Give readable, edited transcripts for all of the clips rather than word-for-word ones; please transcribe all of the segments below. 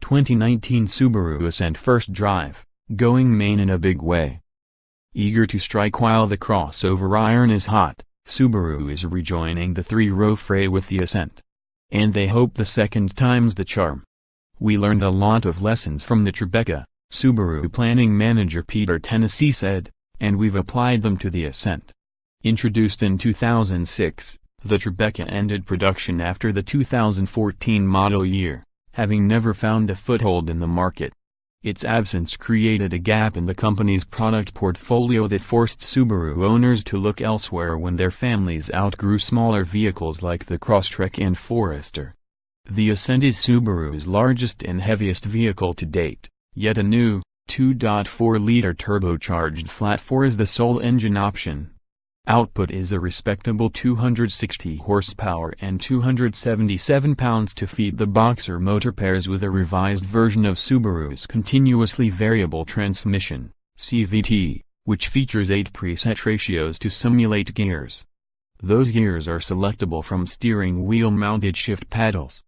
2019 Subaru Ascent first drive, going main in a big way. Eager to strike while the crossover iron is hot, Subaru is rejoining the three-row fray with the Ascent. And they hope the second time's the charm. We learned a lot of lessons from the Tribeca, Subaru planning manager Peter Tenn said, and we've applied them to the Ascent. Introduced in 2006, the Tribeca ended production after the 2014 model year, having never found a foothold in the market. Its absence created a gap in the company's product portfolio that forced Subaru owners to look elsewhere when their families outgrew smaller vehicles like the Crosstrek and Forester. The Ascent is Subaru's largest and heaviest vehicle to date, yet a new, 2.4-liter turbocharged flat-4 is the sole engine option. Output is a respectable 260 horsepower and 277 pounds-feet. The Boxer motor pairs with a revised version of Subaru's continuously variable transmission, CVT, which features 8 preset ratios to simulate gears. Those gears are selectable from steering wheel-mounted shift paddles.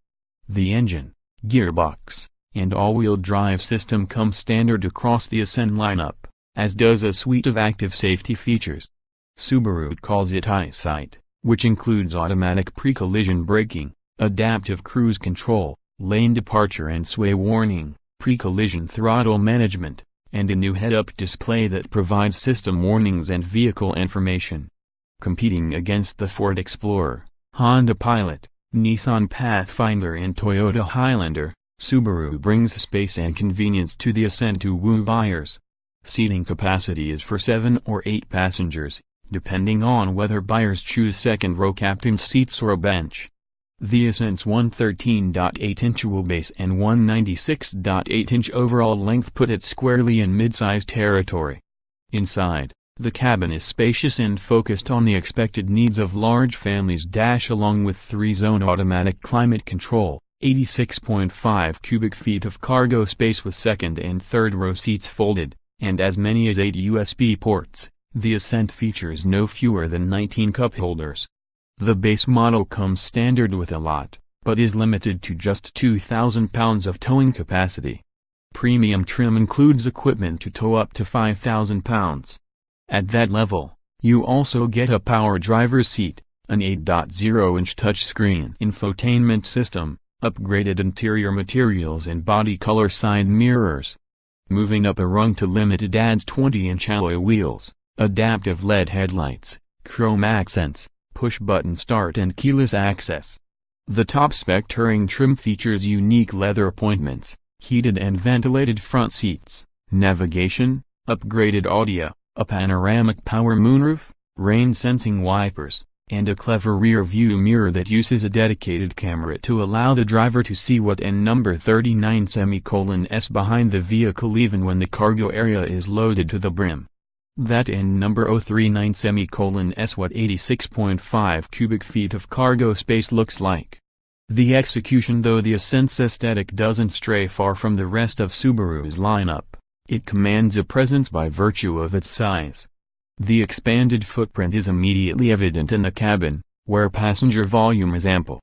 The engine, gearbox, and all-wheel drive system come standard across the Ascent lineup, as does a suite of active safety features. Subaru calls it Eyesight, which includes automatic pre-collision braking, adaptive cruise control, lane departure and sway warning, pre-collision throttle management, and a new head-up display that provides system warnings and vehicle information. Competing against the Ford Explorer, Honda Pilot, Nissan Pathfinder and Toyota Highlander, Subaru brings space and convenience to the Ascent to woo buyers. Seating capacity is for 7 or 8 passengers, depending on whether buyers choose second-row captain's seats or a bench. The Ascent's 113.8-inch wheelbase and 196.8-inch overall length put it squarely in mid-size territory. Inside, the cabin is spacious and focused on the expected needs of large families. Along with 3-zone automatic climate control, 86.5 cubic feet of cargo space with second and third-row seats folded, and as many as 8 USB ports. The Ascent features no fewer than 19 cup holders. The base model comes standard with a lot, but is limited to just 2,000 pounds of towing capacity. Premium trim includes equipment to tow up to 5,000 pounds. At that level, you also get a power driver's seat, an 8.0-inch touchscreen infotainment system, upgraded interior materials and body color side mirrors. Moving up a rung to limited adds 20-inch alloy wheels, adaptive LED headlights, chrome accents, push-button start and keyless access. The top-spec touring trim features unique leather appointments, heated and ventilated front seats, navigation, upgraded audio, a panoramic power moonroof, rain-sensing wipers, and a clever rear-view mirror that uses a dedicated camera to allow the driver to see what N number 39:S behind the vehicle even when the cargo area is loaded to the brim. That N number 039:S what 86.5 cubic feet of cargo space looks like. The execution. Though the Ascent's aesthetic doesn't stray far from the rest of Subaru's lineup, it commands a presence by virtue of its size. The expanded footprint is immediately evident in the cabin, where passenger volume is ample.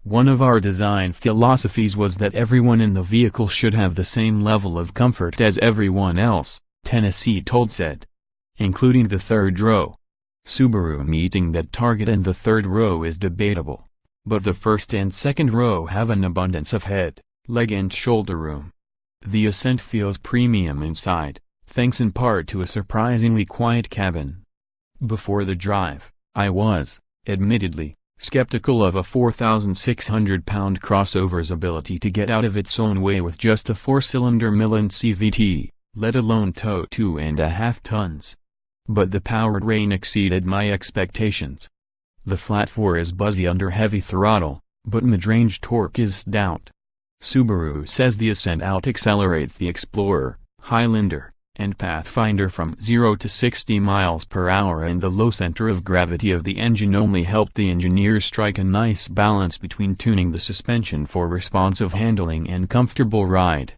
One of our design philosophies was that everyone in the vehicle should have the same level of comfort as everyone else, Tennessee said. Including the third row. Subaru meeting that target and the third row is debatable. But the first and second row have an abundance of head, leg and shoulder room. The Ascent feels premium inside, thanks in part to a surprisingly quiet cabin. Before the drive, I was, admittedly, skeptical of a 4,600-pound crossover's ability to get out of its own way with just a 4-cylinder Milan CVT, let alone tow 2.5 tons. But the powertrain exceeded my expectations. The flat-4 is buzzy under heavy throttle, but mid-range torque is stout. Subaru says the Ascent out-accelerates the Explorer, Highlander, and Pathfinder from 0 to 60 miles per hour, and the low center of gravity of the engine only helped the engineers strike a nice balance between tuning the suspension for responsive handling and comfortable ride.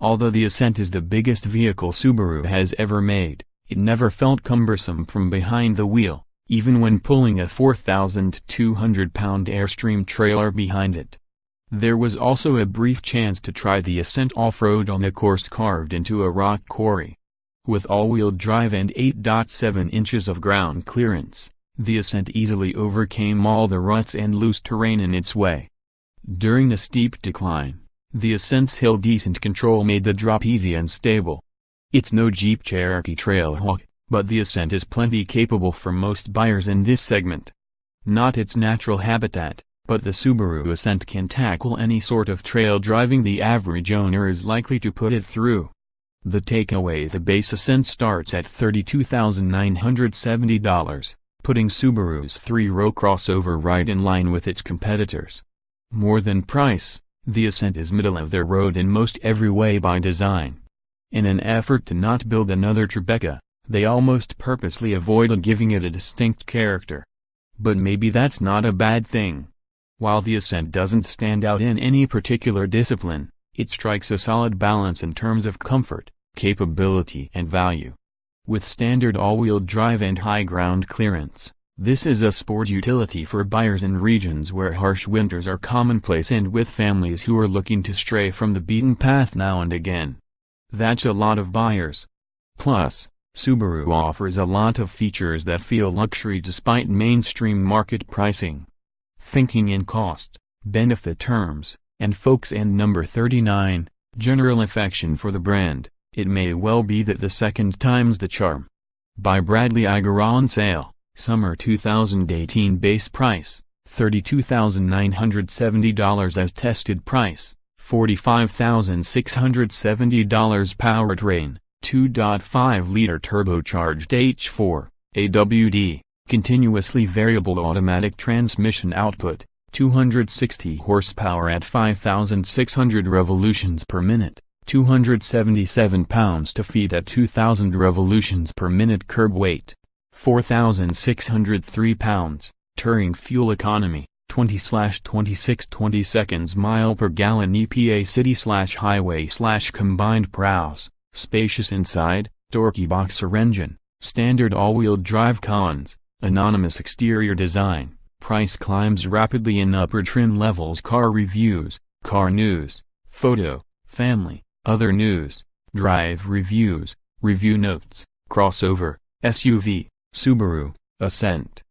Although the Ascent is the biggest vehicle Subaru has ever made, it never felt cumbersome from behind the wheel, even when pulling a 4,200-pound Airstream trailer behind it. There was also a brief chance to try the Ascent off-road on a course carved into a rock quarry. With all-wheel drive and 8.7 inches of ground clearance, the Ascent easily overcame all the ruts and loose terrain in its way. During a steep decline, the Ascent's hill-decent control made the drop easy and stable. It's no Jeep Cherokee Trailhawk, but the Ascent is plenty capable for most buyers in this segment. Not its natural habitat, but the Subaru Ascent can tackle any sort of trail driving the average owner is likely to put it through. The takeaway: the base Ascent starts at $32,970, putting Subaru's three-row crossover right in line with its competitors. More than price, the Ascent is middle of the road in most every way by design. In an effort to not build another Tribeca, they almost purposely avoided giving it a distinct character. But maybe that's not a bad thing. While the Ascent doesn't stand out in any particular discipline, it strikes a solid balance in terms of comfort, capability and value. With standard all-wheel drive and high ground clearance, this is a sport utility for buyers in regions where harsh winters are commonplace and with families who are looking to stray from the beaten path now and again. That's a lot of buyers. Plus, Subaru offers a lot of features that feel luxury despite mainstream market pricing. Thinking in cost, benefit terms, and folks and number 39, general affection for the brand, it may well be that the second time's the charm. By Bradley Iger on sale, summer 2018 base price, $32,970 as tested price, $45,670 powertrain, 2.5-liter turbocharged H4, AWD. Continuously variable automatic transmission output, 260 horsepower at 5,600 revolutions per minute, 277 pounds-to-feet at 2,000 revolutions per minute. Curb weight, 4,603 pounds. Touring fuel economy, 20/26 seconds mile per gallon. EPA city/highway/combined browse. Spacious inside, torquey boxer engine, standard all-wheel drive. Cons: anonymous exterior design, price climbs rapidly in upper trim levels. Car reviews, car news, photo, family, other news, drive reviews, review notes, crossover, SUV, Subaru, Ascent.